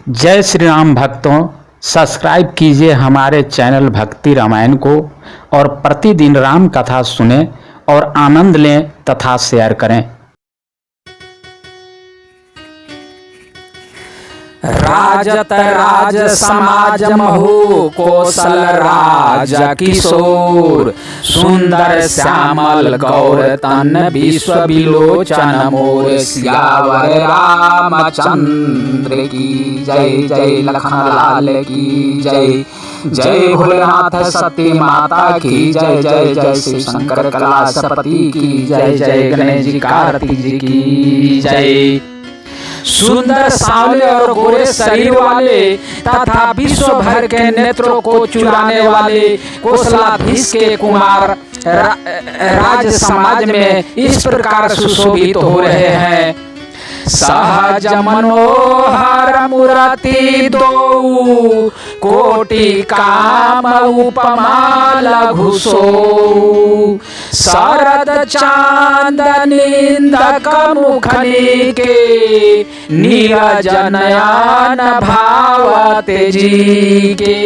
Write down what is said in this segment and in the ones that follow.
जय श्री राम भक्तों, सब्सक्राइब कीजिए हमारे चैनल भक्ति रामायण को और प्रतिदिन राम कथा सुनें और आनंद लें तथा शेयर करें। राजत राज समाज महु कौशल राज किशोर, सुंदर श्यामल गौर तन विश्व विलोचन मोर। सियावर रामचंद्र की जय, जय लखन लाल की जय, जय भोलेनाथ सती माता की जय, जय जय श्री शंकर कलाशपति की जय, जय गणेश जी कार्तिक जी की जय। सुंदर सांवले और गोरे शरीर वाले तथा विश्व भर के नेत्रों को चुराने वाले कौशलाधीश के कुमार राज समाज में इस प्रकार सुशोभित हो रहे हैं। सहज मनोहर मूर्ति दो, कोटि काम उपमा लघु सो। शरद चांद निंदक मुखनी के, नीरज नयन भाव तेजी के।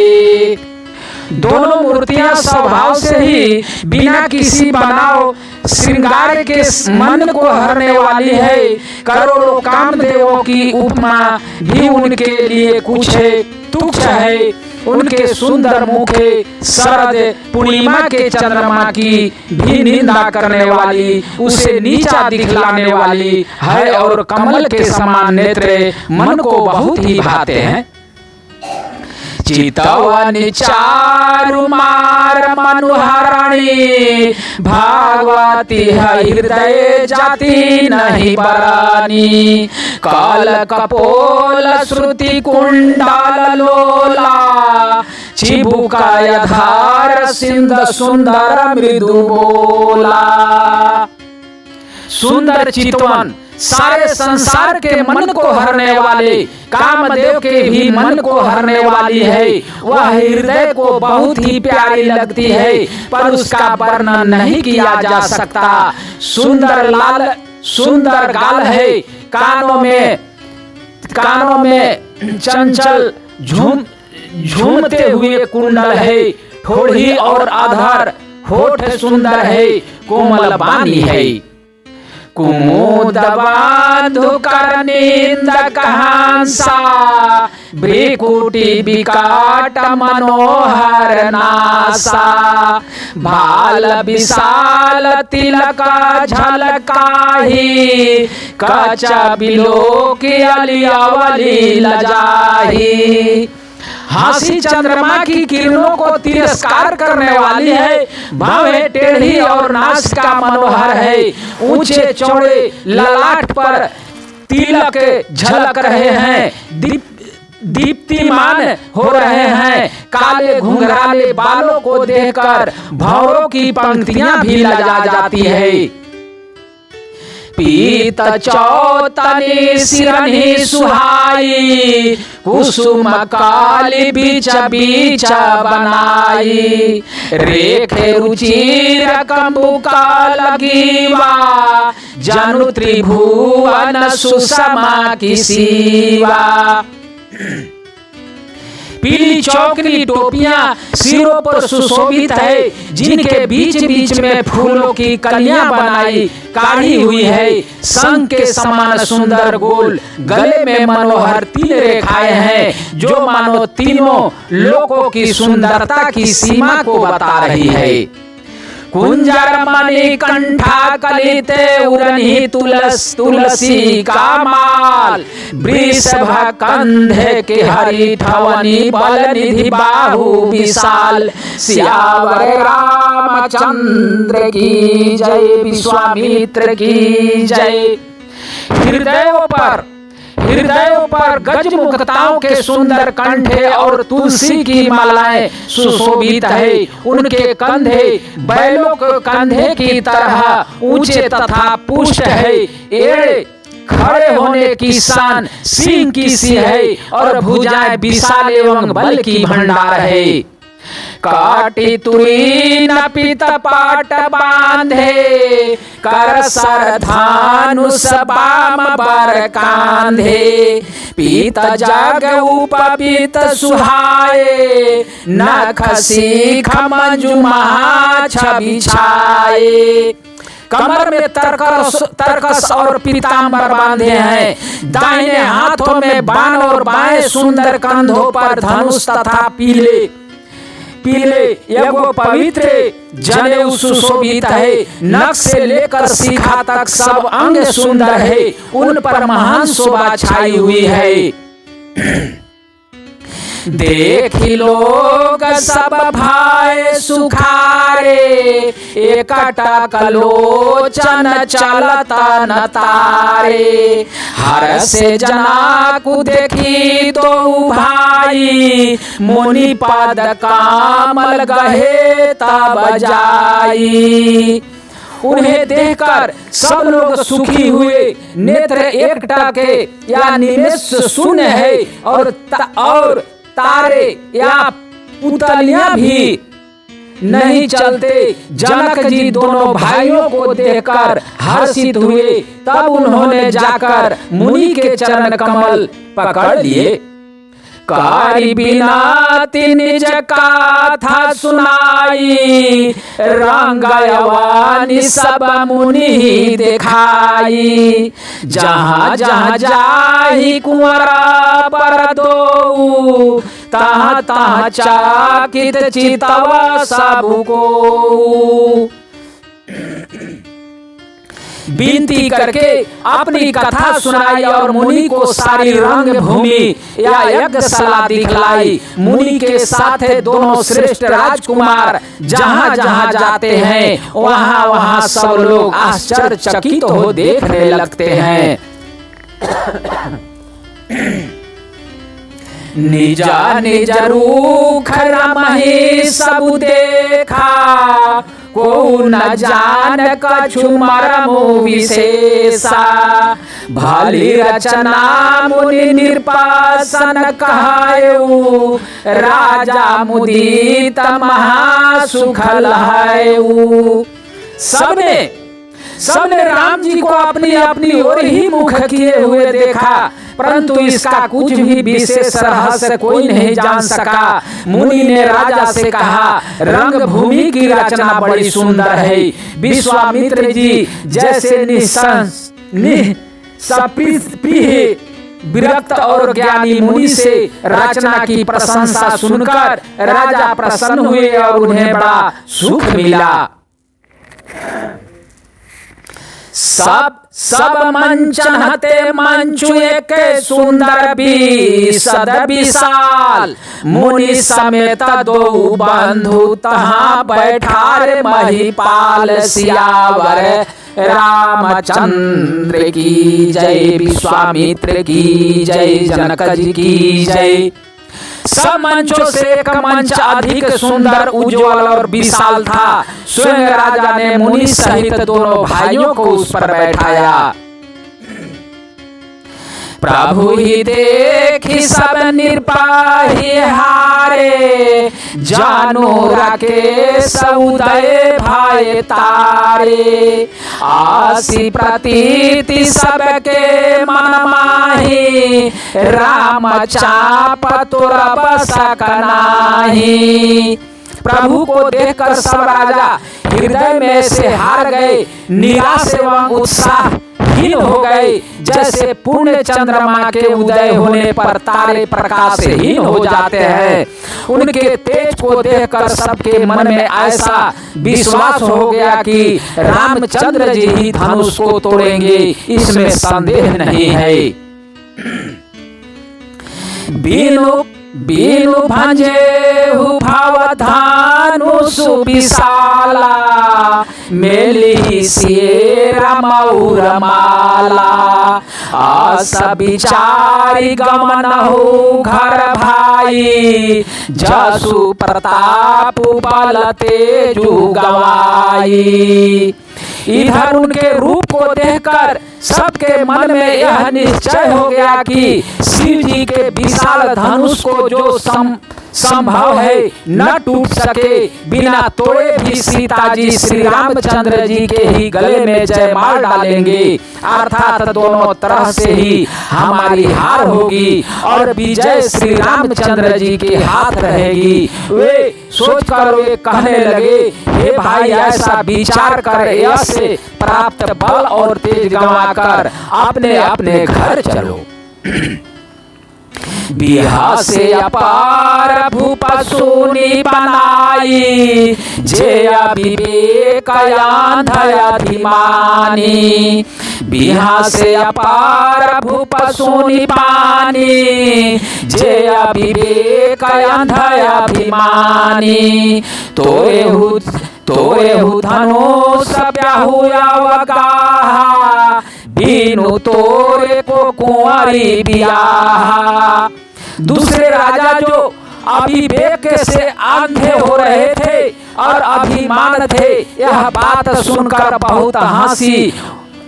दोनों मूर्तियां स्वभाव से ही बिना किसी बनाव श्रृंगार के मन को हरने वाली है। करोड़ों कामदेवों की उपमा भी उनके लिए कुछ तुच्छ है। उनके सुंदर मुखे शरद पूर्णिमा के चंद्रमा की भी निंदा करने वाली, उसे नीचा दिखलाने वाली है और कमल के समान नेत्र मन को बहुत ही भाते हैं। चितवन चारु मार मनुहरणी, भागवती हृदय जाति नहीं बरानी। काल कपोल श्रुति कुंडल लोला, चिबुकाय धार सिंध सुंदर मृदु बोला। सुंदर चितवन सारे संसार के मन को हरने वाले, कामदेव के भी मन को हरने वाली है। वह हृदय को बहुत ही प्यारी लगती है, पर उसका वर्णन नहीं किया जा सकता। सुंदर गाल है, कानों में चंचल झूमते हुए कुंडल है। ठोड़ी और आधार होठ सुंदर है, कोमल बानी है। कुमुद बांधु कर निंदक हंसा, भ्रिकुटी विकाट मनोहर नासा। भाल विशाल तिलक झलकाही, कच बिलोक अलियावली लजाही। हासी चंद्रमा की किरणों को तिरस्कार करने वाली है। भवें टेढ़ी और नासिका मनोहर है। ऊंचे चौड़े ललाट पर तिलक झलक रहे हैं, दीप्तिमान हो रहे हैं। काले घुंघराले बालों को देखकर भंवरों की पंक्तियां भी लजा जाती है। पीत चौतनी सिरनी सुहाई, कुसुम काली बीच बीच बनाई। रेखे रुचिर कंबुका लगीवा, जनु त्रिभुवन सुषमा की सीवा। पीली चौकनी टोपियां सिरों पर सुशोभित है, जिनके बीच बीच में फूलों की कलियां बनाई काढ़ी हुई है। शंख के समान सुंदर गोल गले में मनोहर 3 रेखाएं हैं, जो मानो तीनों लोकों की सुंदरता की सीमा को बता रही है। कुंजर मणि कंठा कलिते उरनी तुलसी का माल। वृषभ कंधे के हरि ठवनी बल निधि बाहु विशाल। सियावर रामचंद्र की जय, विश्वामित्र की जय। हृदयों पर गजमुखताओं के सुंदर कंठे और तुलसी की मालाएं सुशोभित है। उनके कंधे बैलों के कंधे की तरह ऊंचे तथा पुष्ट है। एड़े खड़े होने की शान सिंह की सी है और भुजाएं विशाल एवं बल की भंडार है। काटी तुरी न पीत पाट बांधे, कर सर धानुष बाम बर कांधे। पीत जग उपपीत सुहाए, नख सीख मंजुमा छवि छाए। कमर में तरकस और पीतांबर बांधे हैं, दाहिने हाथों में बाण और बाएं सुंदर कंधों पर धनुष तथा पीले एगो पवित्र जनेऊ सुशोभित है। नख से लेकर शिखा तक सब अंग सुंदर है, उन पर महान शोभा छाई हुई है। देखी लोग सब भाई सुखारे, एकटक लोचन चलतन तारे। हर से जना को देखी तो भाई, मुनि पद कामल गहे तब जाई। उन्हें देखकर सब लोग सुखी हुए, नेत्र एकटके या निमेष शून्य है, और तारे या पुतलियां भी नहीं चलते। जनक जी दोनों भाइयों को देखकर हर्षित हुए, तब उन्होंने जाकर मुनि के चरण कमल पकड़ लिए। कारी बिनाती निज कथा सुनाई, रंगयवानी सब मुनि दिखाई। जहाँ जहाँ जाहि कुंवरा पर दो, तहाँ तहाँ चाकित चितवा सबको। विनती करके अपनी कथा सुनाई और मुनि को सारी रंग भूमि या यज्ञशाला दिखलाई। मुनि के साथ दोनों श्रेष्ठ राजकुमार जहाँ जहाँ जाते हैं, वहाँ वहाँ सब लोग आश्चर्यचकित हो देखने लगते हैं। निजा निज रूख रमहि सब देखा, को न जान कछु मर्मो विशेषा। भली रचना मुनि निर्पासन कहायु, राजा मुदित महासुख लहायु। सबने राम जी को अपनी अपनी ओर ही मुख किए हुए देखा, परंतु इसका कुछ भी विशेष रहस्य कोई नहीं जान सका। मुनि ने राजा से कहा, रंग भूमि की रचना बड़ी सुंदर है। विश्वामित्र जी जैसे विरक्त और ज्ञानी मुनि से रचना की प्रशंसा सुनकर राजा प्रसन्न हुए और उन्हें बड़ा सुख मिला। सब मंचन हते मंचु एक सुंदर विशद विशाल, मुनि समेत दो बंधु तहाँ बैठारे महिपाल। सियावर रामचंद्र की जय, विश्वामित्र की जय, जनक जी की जय। सब मंचों से एक मंच अधिक सुंदर, उज्ज्वल और विशाल था। स्वयं राजा ने मुनि सहित दोनों भाइयों को उस पर बैठाया। प्रभु ही देखी सब निर्पाही हारे, जानो राकेश उदय भाई तारे। आसी प्रतीति सबके मन माही, राम चाप तुरब सकनाही। प्रभु को देखकर सब राजा हृदय में से हार गए, निराश एवं उत्साहहीन हो गए। जैसे पूर्ण चंद्रमा के उदय होने पर तारे प्रकाशहीन हो जाते हैं, उनके तेज को देखकर सबके मन में ऐसा विश्वास हो गया कि रामचंद्र जी ही धनुष को तोड़ेंगे, इसमें संदेह नहीं है। बीनु भंजे भावधानुष विशाला, मेली सिएरा मऊर माला। आस विचारी गमन हो घर भाई, जसु प्रताप बल तेजु गवाई। इधर उनके रूप को देखकर सबके मन में यह निश्चय हो गया कि शिव जी के विशाल धनुष को जो संभव है न टूट सके, बिना तोड़े भी सीता जी श्री रामचंद्र जी के ही गले में जयमाल डालेंगे, अर्थात दोनों तरह से ही हमारी हार होगी और विजय श्री रामचंद्र जी के हाथ रहेगी। वे सोचकर वे कहने लगे, हे भाई ऐसा विचार कर यश से प्राप्त बल और तेज गंवाकर अपने अपने घर चलो। बिहा से अपार भूप सुनी बनाई, जे विवेक अंध अभिमानी। बिहा से अपार भूप सुनी पानी, जे विवेक अंध अभिमानी। तोएहु धनुष ब्याहुआ वगाहा, बीनु तोरे को कुंवारी बियाहा। दूसरे राजा जो अविवेक से अंधे हो रहे थे और अभिमान थे, यह बात सुनकर बहुत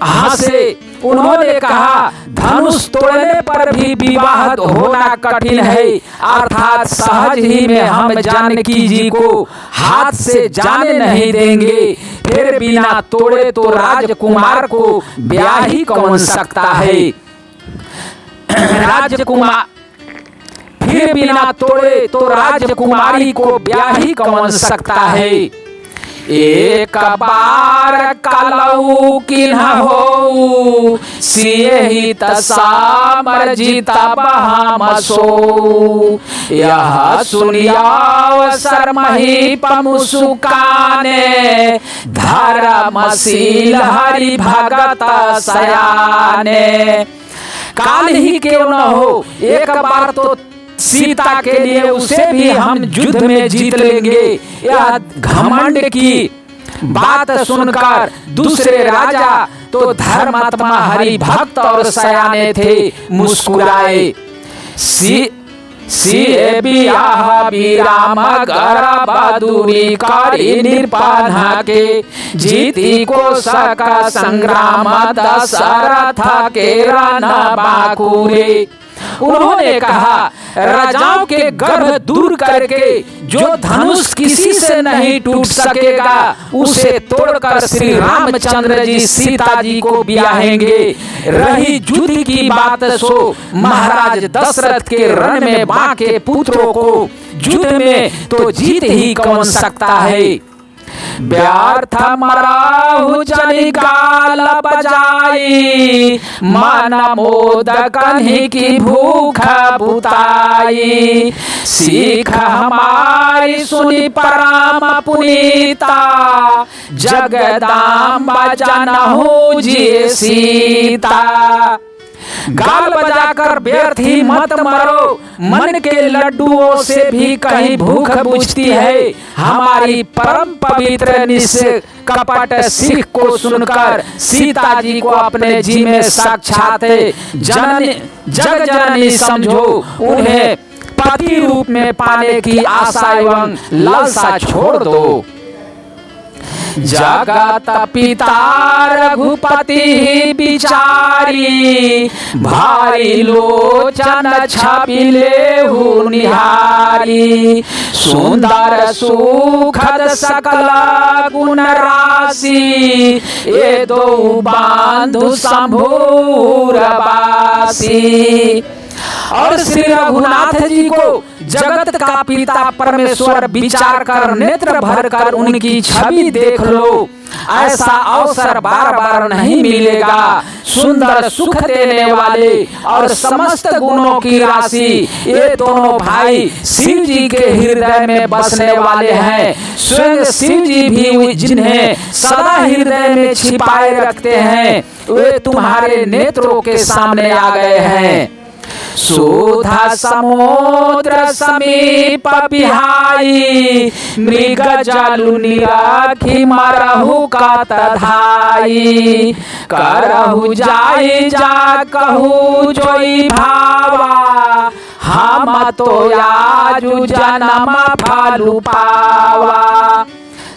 हंसे। उन्होंने कहा, धनुष तोड़ने पर भी विवाह होना कठिन है, अर्थात सहज ही में हम जानकी जी को हाथ से जाने नहीं देंगे। फिर बिना तोड़े तो राजकुमार को ब्याह ही कौन सकता है। फिर बिना तोड़े तो राजकुमारी को ब्याह ही कौन सकता है। एक बार कलऊ किन्ह हो, सिए ही तसामर जीता बहामसो। यह सुनियाव शर्मही पमुसुकाने, धर्मशील हरि भगत सयाने। काल ही क्यों न हो, एक बार तो सीता के लिए उसे भी हम युद्ध में जीत लेंगे। यह घमंड की बात सुनकर दूसरे राजा तो धर्मात्मा हरि भक्त और सयाने थे, मुस्कुराए। सिए बियाह बिराम गर्भ दूरी करी निरपन्हा के, जीती को सका संग्राम दशरथ के रण बाकुरे। उन्होंने कहा, राजाओं के गर्भ दूर करके जो धनुष किसी से नहीं टूट सकेगा, उसे तोड़कर श्री रामचंद्र जी सीता जी को ब्याहेंगे। रही युद्ध की बात सो महाराज दशरथ के रण में बाके पुत्रों को युद्ध में तो जीत ही कौन सकता है। व्यर्थ मराहु जनि गाल बजाई, मन मोद कन्ही की भूख बुताई। सीख हमारी सुनी परम पुनीता, जगदाम्बा जनहु जी सीता। गाल बजाकर व्यर्थ ही मत मरो, मन के लड्डुओं से भी कहीं भूख बुझती है। हमारी परम पवित्र निष्कपट सीख को सुनकर सीता जी को अपने जी में साक्षात जग जननी समझो। उन्हें पति रूप में पाने की आशा एवं लालसा छोड़ दो। जगत पिता रघुपति बिचारी, भारी लोचन छबिलेहु निहारी। सुंदर सुखद सकल गुण राशि, ये दो बांधु शंभुर बासी। और श्री रघुनाथ जी को जगत का पिता परमेश्वर विचार कर नेत्र भर कर उनकी छवि देख लो। ऐसा अवसर बार बार नहीं मिलेगा। सुंदर सुख देने वाले और समस्त गुणों की राशि ये दोनों भाई शिव जी के हृदय में बसने वाले हैं। स्वयं शिव जी भी जिन्हें सदा हृदय में छिपाए रखते हैं, वे तुम्हारे नेत्रों के सामने आ गए हैं। सुधा समुद्र समीप बिहाई, मृग जलु निराखी मरहु कत धाई। करहु जाई जा कहू जोई भावा, हम तो आजु जन्म फलु पावा।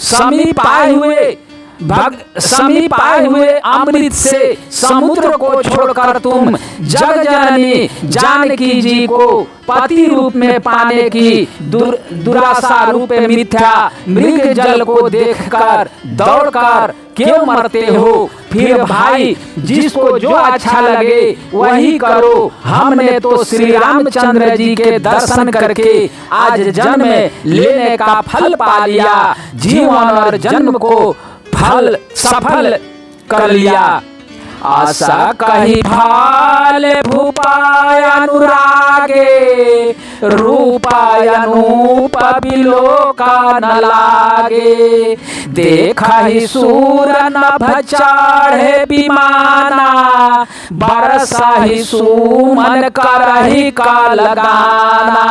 समीप आए हुए समीप आए हुए अमृत से समुद्र को छोड़कर तुम जग जननी जानकी जी को पति रूप में पाने की दुराशा रूप मिथ्या मृग जल को देखकर दौड़कर क्यों मरते हो? फिर भाई जिसको जो अच्छा लगे वही करो। हमने तो श्री रामचंद्र जी के दर्शन करके आज जन्म लेने का फल पा लिया, जीवन और जन्म को फल सफल कर लिया। आशा कही फाल भूपाय अनुरागे, रूपाय अनूप बिलोका न लागे। देखा ही सूर नभ चढ़े विमाना, बरसा ही सुमन करही का लगाना।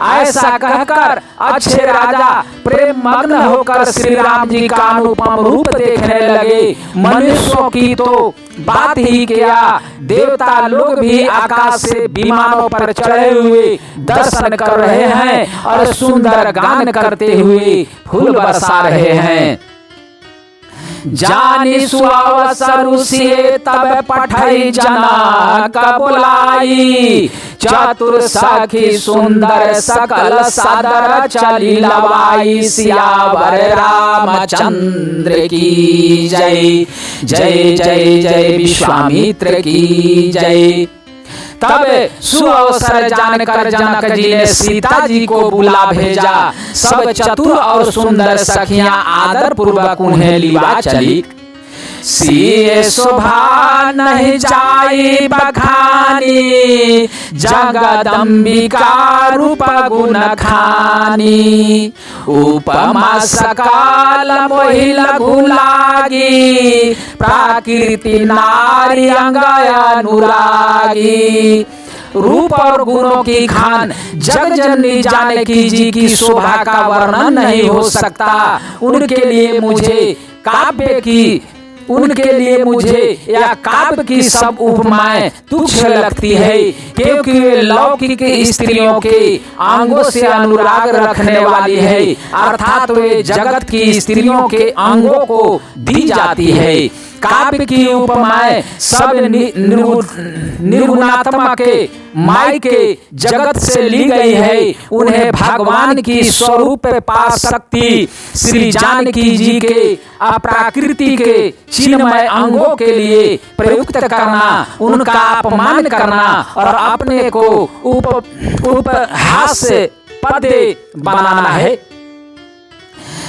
ऐसा कहकर अच्छे राजा प्रेम मग्न होकर श्री राम जी का अनुपम रूप देखने लगे। मनुष्यों की तो बात ही क्या, देवता लोग भी आकाश से विमानों पर चढ़े हुए दर्शन कर रहे हैं और सुंदर गान करते हुए फूल बरसा रहे हैं। जानी सुअवसर सिए तब पठई जनक बुलाई, चतुर सखी सुंदर सकल सादर चली लवाई। सियावर रामचंद्र की जय, जय जय जय विश्वामित्र की जय। तब सुअवसर जानकर जनक जी ने सीता जी को बुला भेजा। सब चतुर और सुंदर सखियां आदर पूर्वक उन्हें लिवा चली। सिए शोभा नहीं जाई बखानी, जगदम्बिका रूप गुण खानी। उपमा सकाल मोहि लघु लागी, प्राकृति नारी अंग अनुरागी। रूप और गुणों की खान जग जननी जानकी जी की शोभा का वर्णन नहीं हो सकता। उनके लिए मुझे या काव्य की सब उपमाएं तुच्छ लगती है, क्योंकि वे लौकिक स्त्रियों के अंगों से अनुराग रखने वाली है, अर्थात वे जगत की स्त्रियों के अंगों को दी जाती है। काव्य की उपमाएं सब निर्गुणात्मा के माय के जगत से ली गई है। उन्हें भगवान की स्वरूप पा शक्ति श्री जानकी जी के अप्राकृतिक के चिन्मय अंगों के लिए प्रयुक्त करना, उनका अपमान करना और अपने को उपहास पद बनाना है।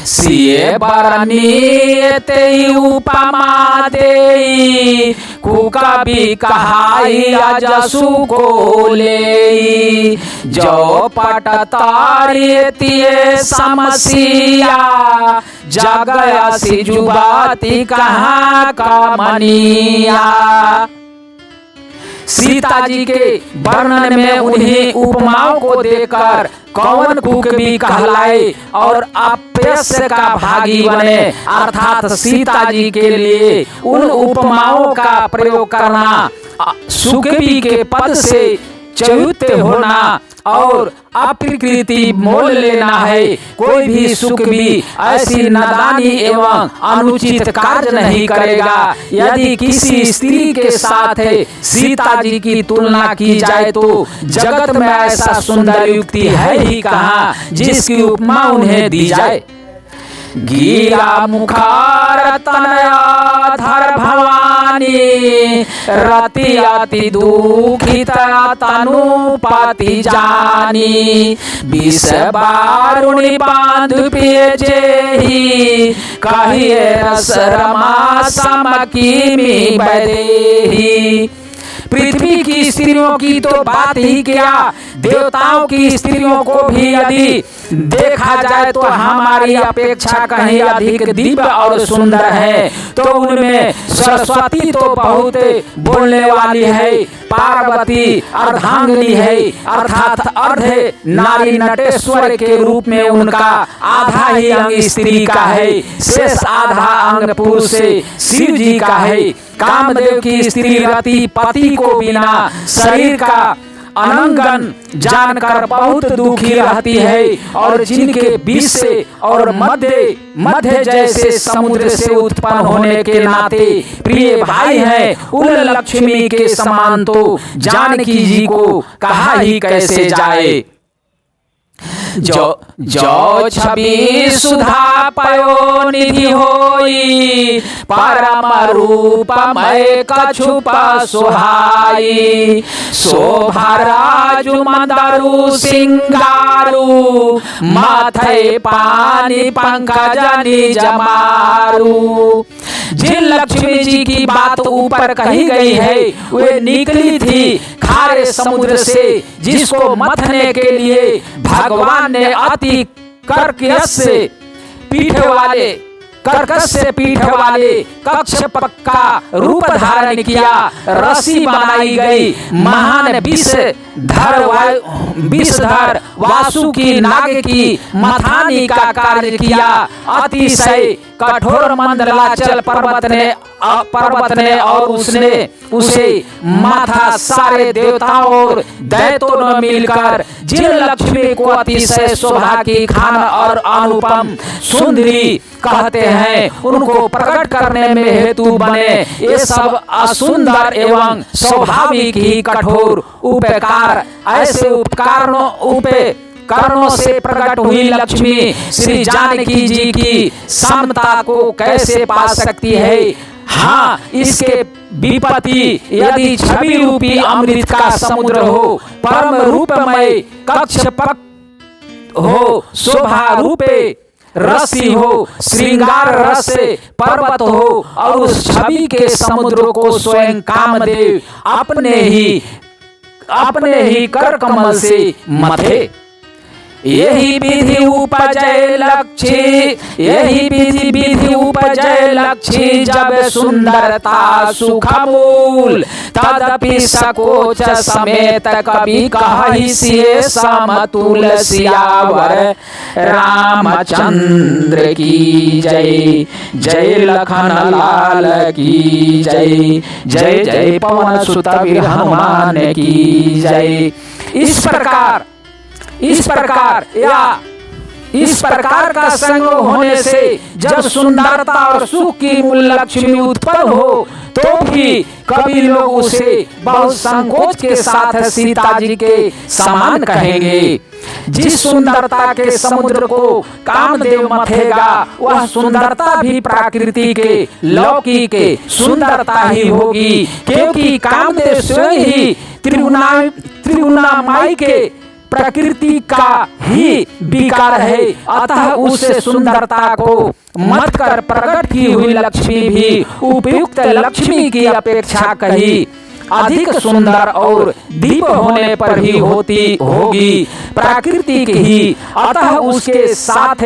सिए बरनीते उपमा देई, कुकवि कहाई अजसु को लेई। जो पट तारिये समसिया, जगयसी जुबाती कहाँ का मनिया। सीता जी के वर्णन में उन्हीं उपमाओं को देकर कौन कुकवि कहलाए और अपयश का भागी बने, अर्थात सीता जी के लिए उन उपमाओं का प्रयोग करना सुकवि के पद से च्युत होना और अप्रकृति मोल लेना है। कोई भी सुकवि ऐसी नादानी एवं अनुचित कार्य नहीं करेगा। यदि किसी स्त्री के साथ सीता जी की तुलना की जाए तो जगत में ऐसा सुंदर युक्ति है ही कहाँ जिसकी उपमा उन्हें दी जाए। गिरा मुखार तनयाधर भवानी, रति अति दुखित तनुपति जानी। विष बारुणी बांध पिए जेहि, कहिए रस रमा समकीमी बदेहि। पृथ्वी की स्त्रियों की तो बात ही क्या, देवताओं की स्त्रियों को भी यदि देखा जाए तो हमारी अपेक्षा कहीं अधिक दिव्य और सुंदर है। तो उनमें सरस्वती तो बहुत बोलने वाली है, पार्वती अर्धांगिनी है, अर्थात अर्ध नारी नटेश्वर के रूप में उनका आधा ही अंग स्त्री का है, शेष आधा अंग पुरुष शिव जी का है। कामदेव की स्त्री रति पति को बिना शरीर का अनंगन जानकर बहुत दुखी रहती है, और जिनके बीच से और मध्य जैसे समुद्र से उत्पन्न होने के नाते प्रिय भाई हैं, उन लक्ष्मी के समान तो जानकी जी को कहा ही कैसे जाए। जो छवि सुधा पयो निधि होई, परम रूपमय कछुप सुहाई। शोभा राजु मंदरु सिंगारू, माथे पानी पंकज निज मारू। जिन लक्ष्मी जी की बात ऊपर कही गई है वे निकली थी खारे समुद्र से, जिसको मथने के लिए भगवान ने अति कर्कश से पीठ वाले कच्छप का रूप धारण किया। रस्सी बनाई गई, महान विषधर वासुकी नाग की मथानी का कार्य किया। अतिशय कठोर मंदलाचल पर्वत ने और उसे माथा सारे देवताओं और दैत्यों ने मिलकर जिन लक्ष्मी को अतिशय शोभा की खान और अनुपम सुंदरी कहते हैं, उनको प्रकट करने में हेतु बने ये सब असुंदर एवं स्वाभाविक ही कठोर उपकार। ऐसे उपकरणों से प्रकट हुई लक्ष्मी श्री जानकी जी की समता को कैसे पा सकती है। हाँ, इसके विपत्ति यदि छवि रूपी अमृत का समुद्र हो, परम रूपमय कक्षपक हो, शोभा रूपे रसी हो, श्रृंगार रस से पर्वत हो, और उस छवि के समुद्र को स्वयं कामदेव अपने ही कर कमल से मथे। यही विधि उपजय लक्ष्मी जब सुंदरता सुखमूल। तदपि सकोच समेत कवि कहि सिए समतुल सियावर रामचंद्र की जय। जय लखन लाल की जय। जय जय पवन सुत हनुमान की जय। इस प्रकार का संग होने से जब सुंदरता और सुख की मूल लक्ष्मी उत्पन्न हो, तो भी कभी लोग उसे बहुत संकोच के साथ सीता जी के समान कहेंगे। जिस सुंदरता के समुद्र को कामदेव मथेगा, वह सुंदरता भी प्रकृति के लौकिक सुंदरता ही होगी, क्योंकि कामदेव स्वयं ही त्रिगुणामय के प्रकृति का ही विकार है। अतः उस सुंदरता को मत कर प्रकट की हुई लक्ष्मी भी उपयुक्त लक्ष्मी की अपेक्षा कहीं अधिक सुंदर और दिव्य होने पर ही होगी प्राकृतिक ही। अतः उसके साथ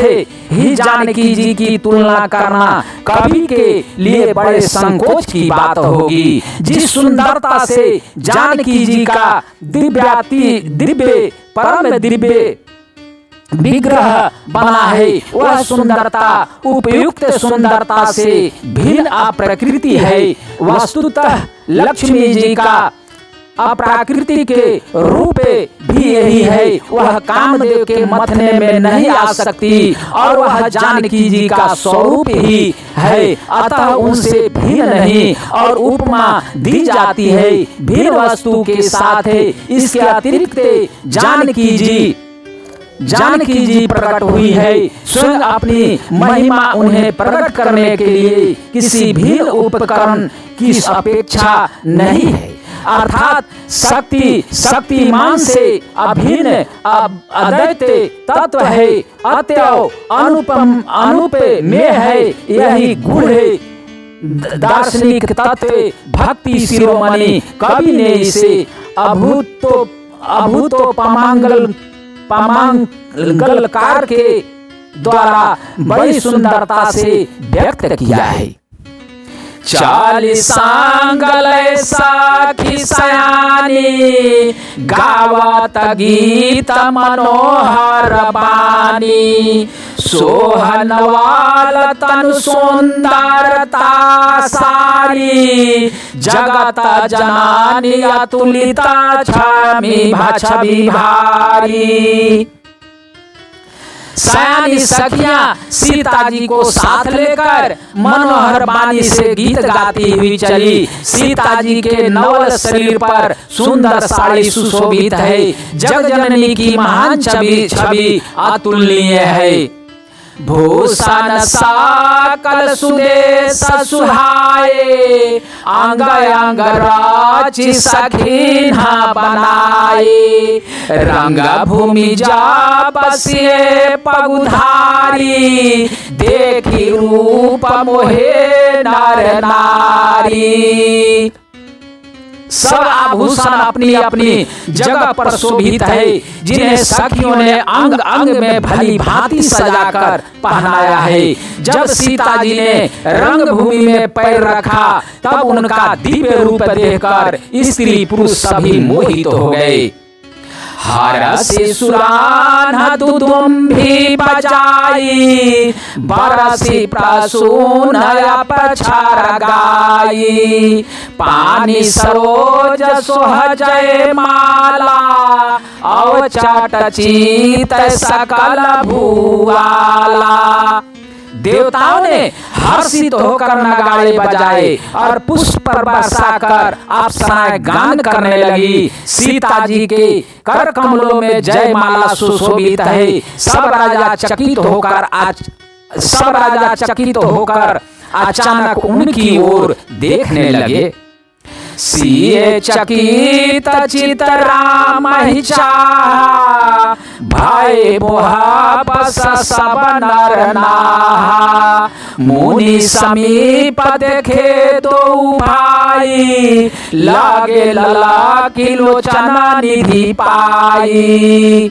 ही जानकी जी की तुलना करना कवि के लिए बड़े संकोच की बात होगी। जिस सुंदरता से जानकी जी का परम दिव्य विग्रह बना है, वह सुंदरता उपयुक्त सुंदरता से भिन्न अप्रकृति है। वस्तुतः लक्ष्मी जी का अप्राकृति के रूप भी यही है। वह कामदेव के मथने में नहीं आ सकती और वह जानकी जी का स्वरूप ही है। अतः उनसे भिन्न नहीं और उपमा दी जाती है भिन्न वस्तु के साथ। इसके अतिरिक्त जानकी जी प्रकट हुई है। स्वयं अपनी महिमा उन्हें प्रकट करने के लिए किसी भी उपकरण की अपेक्षा नहीं है। अर्थात शक्तिमान से अभिन्न अद्वैत तत्व है। अतएव अनुप में है यही गूढ़ दार्शनिक तत्व भक्ति शिरोमणि कवि ने इसे अभूतो पामांगलकार के द्वारा बड़ी सुंदरता से व्यक्त किया है। 40 सांगल साखी सयानी गावत गीत मनोहर बानी। सोहनवाल तनु सुंदरता सारी, जगत जननी अतुलिता छवि भारी। सयानी सखियां सीता जी को साथ लेकर मनोहर बानी से गीत गाती हुई चली। सीता जी के नवल शरीर पर सुंदर साड़ी सुशोभित है। जग जननी की महान छवि अतुलनीय है। भूषण सकल सुदेश सुहाए, अंग अंग राचि सखीना बनाए। रंग भूमि जा बसिए पगुधारी, देखी रूप मोहे नर नारी। सब आभूषण अपनी अपनी जगह पर शोभित है, जिन्हें सखियों ने अंग अंग में भली भांति सजाकर पहनाया है। जब सीता जी ने रंग भूमि में पैर रखा, तब उनका दिव्य रूप देखकर स्त्री पुरुष सभी मोहित हो गए। हरसि सुरान दुदुम्भी बजाई, बरसी प्रसून पछार गाई। पानी सरोज सोहजय माला, अवचट चित सकल भूवाला। देवताओं ने हर्षित होकर नगाड़े बजाए और पुष्प बरसा कर अप्सराएं गान करने लगी। सीता जी के कर कमलों में जय माला सुशोभित है। सब राजा चकित होकर अचानक उनकी ओर देखने लगे। सिए चकित चित राम ही चाहा, भय मोहा बस सब नर नाहा। मुनि समीप देखे तो भाई, लागे लला की लोचना निधि पाई।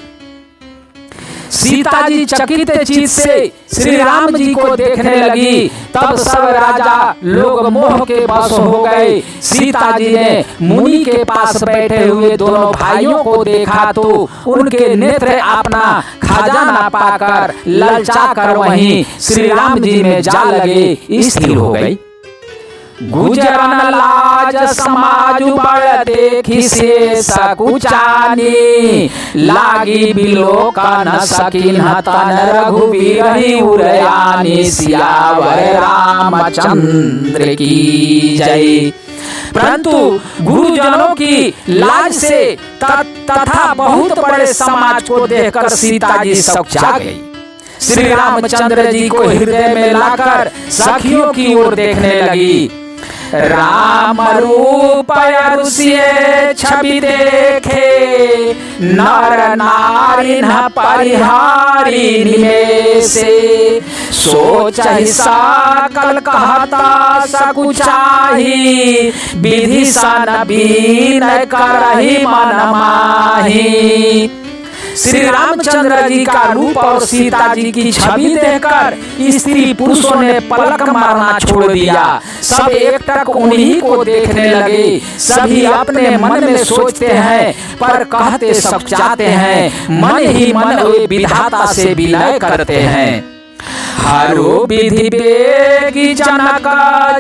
सीता जी चकित चित से श्री राम जी को देखने लगी। तब सब राजा लोग मोह के बस हो गए। सीता जी ने मुनि के पास बैठे हुए दोनों भाइयों को देखा तो उनके नेत्र अपना खजाना पाकर ललचा कर वहीं श्री राम जी में जा लगे, स्थिर हो गई। गुजरन लाज समाज बड़ देखी से सकुचानी, लागी बिलोकन सकीन तन रघुवीर उरयानी। सियावर रामचंद्र की जय। परंतु गुरुजनों की लाज से तथा बहुत बड़े समाज को देखकर सीता जी सकुचा गई। श्री रामचंद्र जी को हृदय में लाकर सखियों की ओर देखने लगी। राम रूप रुसिए छवि देखे, नर नारी न परिहारी निमेषे। सोच सकल कहता सकुचाही, विधि सन बीन करहि मन माही। श्री रामचंद्र जी का रूप और सीता जी की छवि देखकर स्त्री पुरुषों ने पलक मारना छोड़ दिया। सब एकटक उन्हीं को देखने लगे। सभी अपने मन में सोचते हैं पर कहते सकुचाते हैं। मन ही मन वे विधाता से विलय करते हैं। हरो विधि बेगी जनक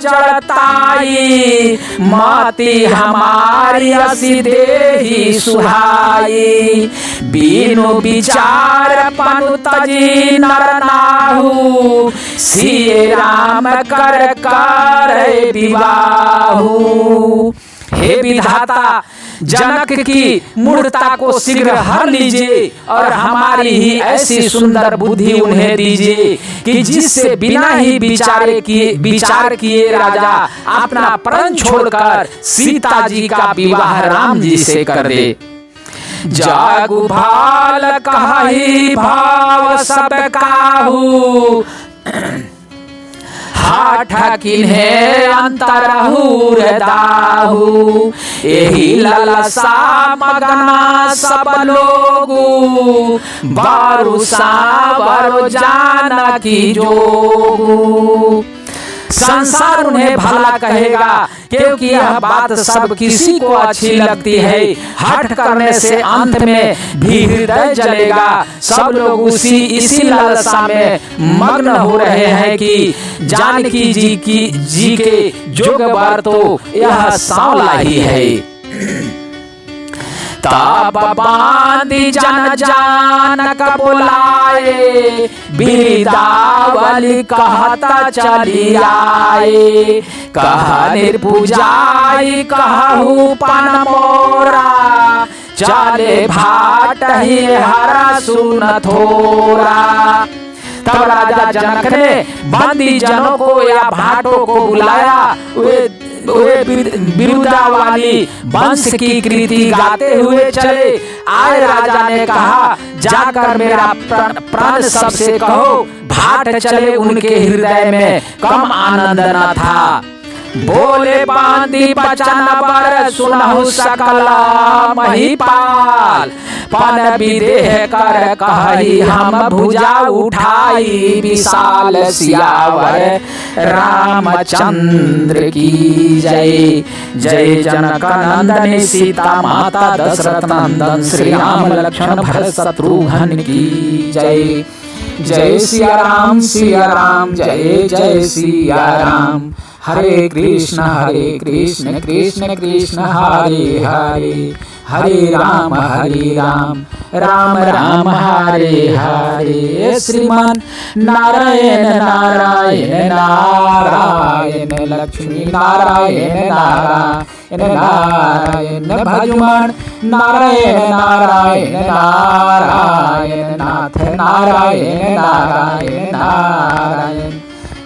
जड़ताई, माती हमारी असी देही सुहाई। बीनु विचार पनु तजी नर नाहु, सिए राम कर कर विवाहु। हे विधाता, जनक की मूर्खता को शीघ्र हर लीजिए और हमारी ही ऐसी सुंदर बुद्धि उन्हें दीजिए कि जिससे बिना ही विचार किए राजा अपना प्राण छोड़कर सीता जी का विवाह राम जी से कर दे। जागु भाल कहि भाव सब काहू, हाठ किन्हे अंतरहुर दाहू। एही ललसा मगना सब लोगू, बारू सावरो जानकी जोगू। संसार उन्हें भला कहेगा, क्योंकि यह बात सब किसी को अच्छी लगती है। हठ करने से अंत में भी हृदय जलेगा। सब लोग इसी लालसा में मग्न हो रहे हैं कि जानकी जी के जोग वर तो यह सांवला ही है। तब बांधी जन जानक बुलाए, बिरदावली कहता चली आए। कह निर्भुजाई कहू पन मोरा, चले भाट ही हरा सुन थोरा। तब राजा जनक ने बंदी जनों को या भाटों को बुलाया। वे बिरुदावाली वंश की कृति गाते हुए चले आए। राजा ने कहा, जाकर मेरा प्राण सबसे कहो, भाट चले उनके हृदय में कम आनंद न था। बोले बांधी बचन बर सुनहु सकल महिपाल, पन विदेह कर कही हम भुजा उठाई। विशाल सियावर रामचंद्र की जय। जय जनक नंदन सीता माता दशरथ नंदन, श्री राम लक्ष्मण भरत शत्रुघ्न की जय। जय सिया राम जय जय सिया राम। हरे कृष्ण कृष्ण कृष्ण हरे हरे, हरे राम राम राम हरे हरे। श्रीमान नारायण नारायण नारायण, लक्ष्मी नारायण नारायण नारायण, भजुमन नारायण नारायण नारायण, नाथ नारायण नारायण नारायण,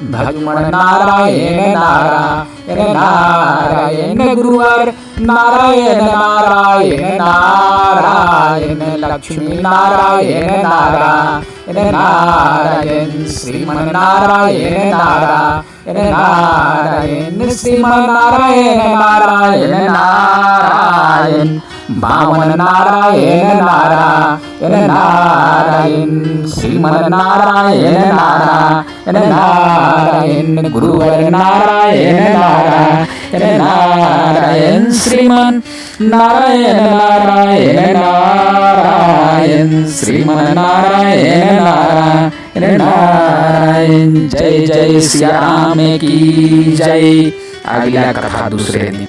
भजुमन नारायण नारायण नारायण, गुरुवर नारायण नारायण नारायण, लक्ष्मी नारायण नारायण नारायण, श्रीमन नारायण नारायण नारायण, श्रीमन नारायण नारायण नारायण, वामन नारायण नारायण नारायण, श्रीमन नारायण नारायण नारायण, गुरुवर नारायण नारायण नारायण, श्रीमन नारायण नारायण नारायण, श्रीमन नारायण नारायण नारायण। जय जय सिया राम की जय। अगला कथा दूसरे दिन।